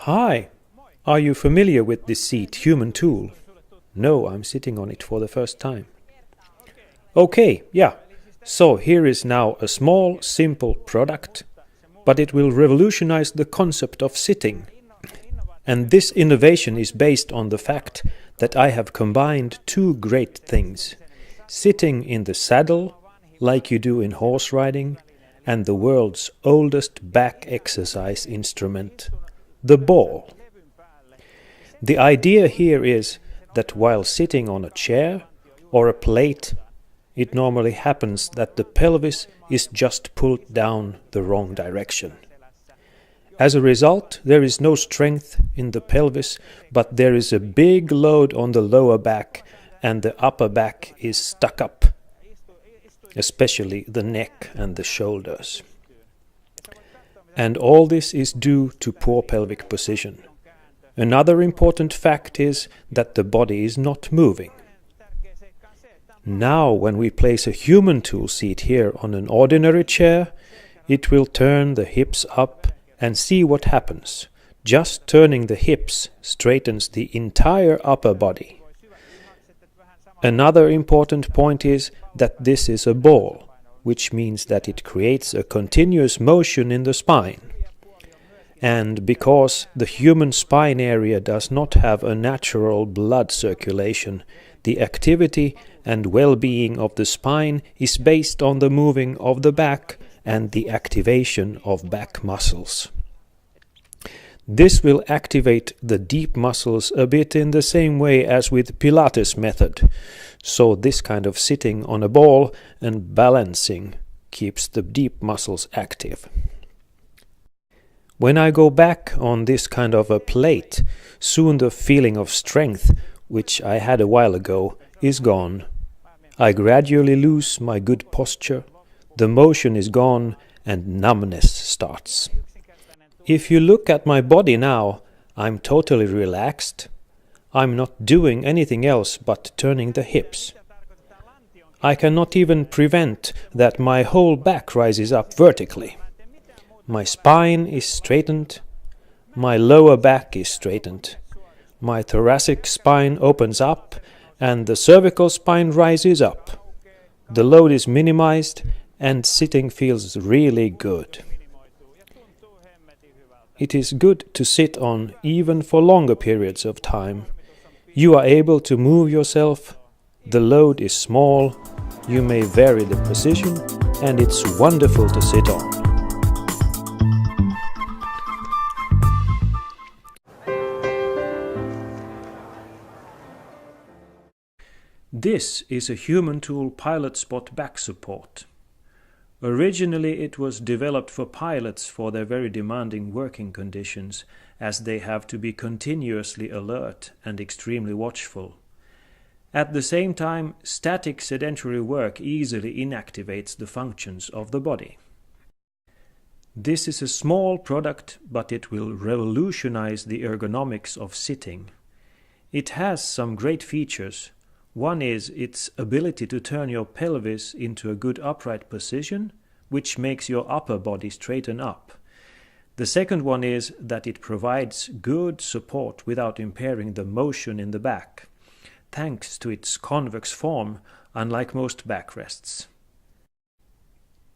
Hi, are you familiar with this seat, Humantool? No, I'm sitting on it for the first time. Okay, yeah, so here is now a small, simple product, but it will revolutionize the concept of sitting. And this innovation is based on the fact that I have combined two great things: sitting in the saddle, like you do in horse riding, and the world's oldest back exercise instrument, the ball. The idea here is that while sitting on a chair or a plate, it normally happens that the pelvis is just pulled down the wrong direction. As a result, there is no strength in the pelvis, but there is a big load on the lower back, and the upper back is stuck up, especially the neck and the shoulders. And all this is due to poor pelvic position. Another important fact is that the body is not moving. Now, when we place a Humantool seat here on an ordinary chair, it will turn the hips up and see what happens. Just turning the hips straightens the entire upper body. Another important point is that this is a ball, which means that it creates a continuous motion in the spine. And because the human spine area does not have a natural blood circulation, the activity and well-being of the spine is based on the moving of the back and the activation of back muscles. This will activate the deep muscles a bit in the same way as with Pilates method. So this kind of sitting on a ball and balancing keeps the deep muscles active. When I go back on this kind of a plate, soon the feeling of strength, which I had a while ago, is gone. I gradually lose my good posture, the motion is gone, and numbness starts. If you look at my body now, I'm totally relaxed. I'm not doing anything else but turning the hips. I cannot even prevent that my whole back rises up vertically. My spine is straightened, my lower back is straightened, my thoracic spine opens up, and the cervical spine rises up. The load is minimized, and sitting feels really good. It is good to sit on even for longer periods of time. You are able to move yourself, the load is small, you may vary the position, and it's wonderful to sit on. This is a Humantool pilot spot back support. Originally it was developed for pilots for their very demanding working conditions, as they have to be continuously alert and extremely watchful. At the same time, static sedentary work easily inactivates the functions of the body. This is a small product, but it will revolutionize the ergonomics of sitting. It has some great features. One is its ability to turn your pelvis into a good upright position, which makes your upper body straighten up. The second one is that it provides good support without impairing the motion in the back, thanks to its convex form, unlike most backrests.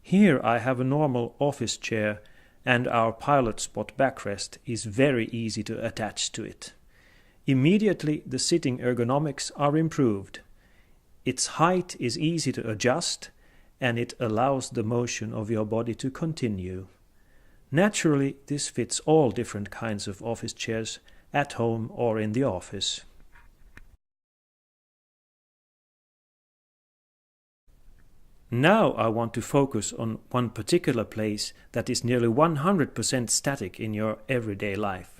Here I have a normal office chair, and our pilot spot backrest is very easy to attach to it. Immediately the sitting ergonomics are improved. Its height is easy to adjust, and it allows the motion of your body to continue. Naturally, this fits all different kinds of office chairs, at home or in the office. Now I want to focus on one particular place that is nearly 100% static in your everyday life.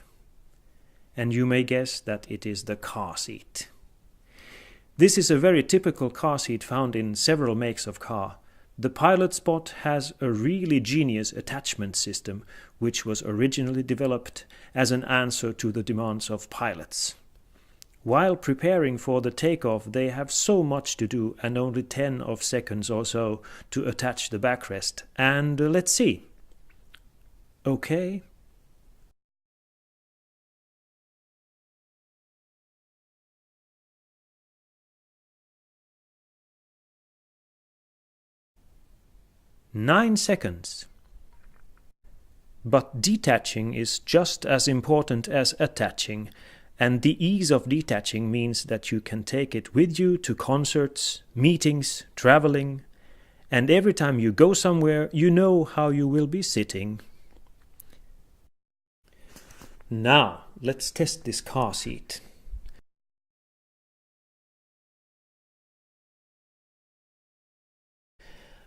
And you may guess that it is the car seat. This is a very typical car seat found in several makes of car. The pilot spot has a really genius attachment system, which was originally developed as an answer to the demands of pilots. While preparing for the takeoff, they have so much to do and only 10 of seconds or so to attach the backrest. And let's see. Okay. 9 seconds. But detaching is just as important as attaching, and the ease of detaching means that you can take it with you to concerts, meetings, traveling, and every time you go somewhere, you know how you will be sitting. Now, let's test this car seat.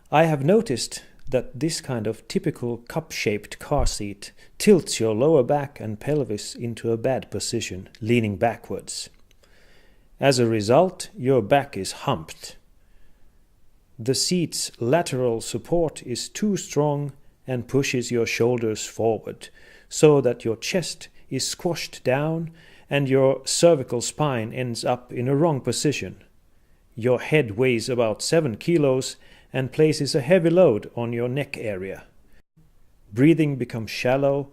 I have noticed that this kind of typical cup-shaped car seat tilts your lower back and pelvis into a bad position, leaning backwards. As a result, your back is humped. The seat's lateral support is too strong and pushes your shoulders forward, so that your chest is squashed down and your cervical spine ends up in a wrong position. Your head weighs about 7 kilos and places a heavy load on your neck area. Breathing becomes shallow,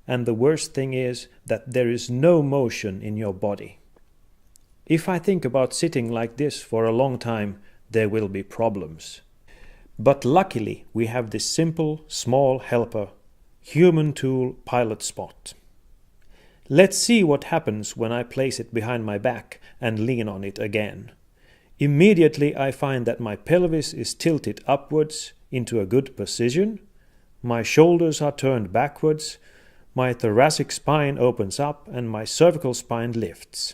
and the worst thing is that there is no motion in your body. If I think about sitting like this for a long time, there will be problems. But luckily, we have this simple, small helper, Humantool Pilot Spot. Let's see what happens when I place it behind my back and lean on it again. Immediately I find that my pelvis is tilted upwards into a good position, my shoulders are turned backwards, my thoracic spine opens up and my cervical spine lifts.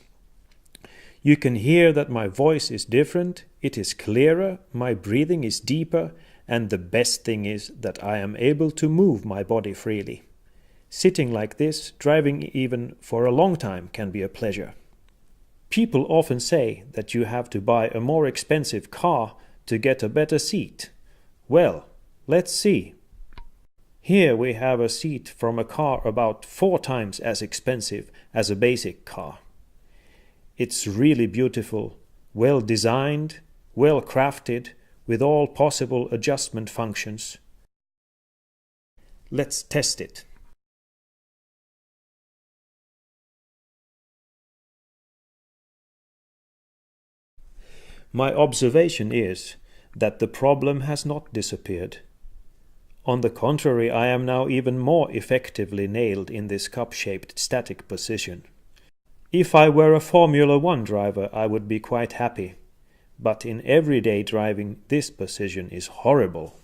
You can hear that my voice is different, it is clearer, my breathing is deeper, and the best thing is that I am able to move my body freely. Sitting like this, driving even for a long time can be a pleasure. People often say that you have to buy a more expensive car to get a better seat. Well, let's see. Here we have a seat from a car about 4 times as expensive as a basic car. It's really beautiful, well designed, well crafted, with all possible adjustment functions. Let's test it. My observation is that the problem has not disappeared. On the contrary, I am now even more effectively nailed in this cup-shaped static position. If I were a Formula 1 driver, I would be quite happy. But in everyday driving, this position is horrible.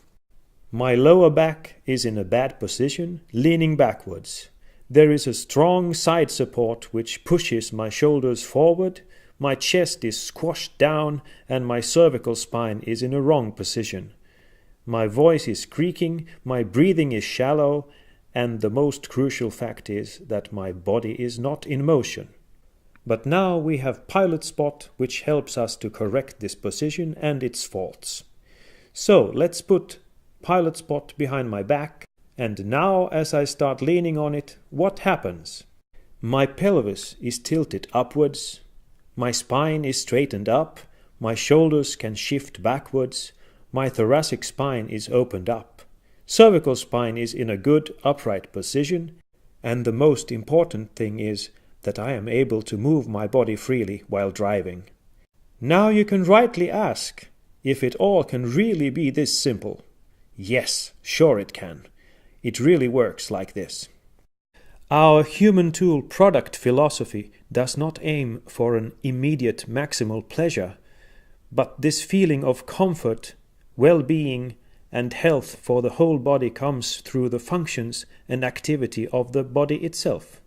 My lower back is in a bad position, leaning backwards. There is a strong side support which pushes my shoulders forward, my chest is squashed down, and my cervical spine is in a wrong position. My voice is creaking, my breathing is shallow, and the most crucial fact is that my body is not in motion. But now we have Pilot Spot, which helps us to correct this position and its faults. So let's put Pilot Spot behind my back, and now as I start leaning on it, what happens? My pelvis is tilted upwards, my spine is straightened up, my shoulders can shift backwards, my thoracic spine is opened up, cervical spine is in a good upright position, and the most important thing is that I am able to move my body freely while driving. Now you can rightly ask if it all can really be this simple. Yes, sure it can. It really works like this. Our Humantool product philosophy does not aim for an immediate maximal pleasure, but this feeling of comfort, well-being, and health for the whole body comes through the functions and activity of the body itself.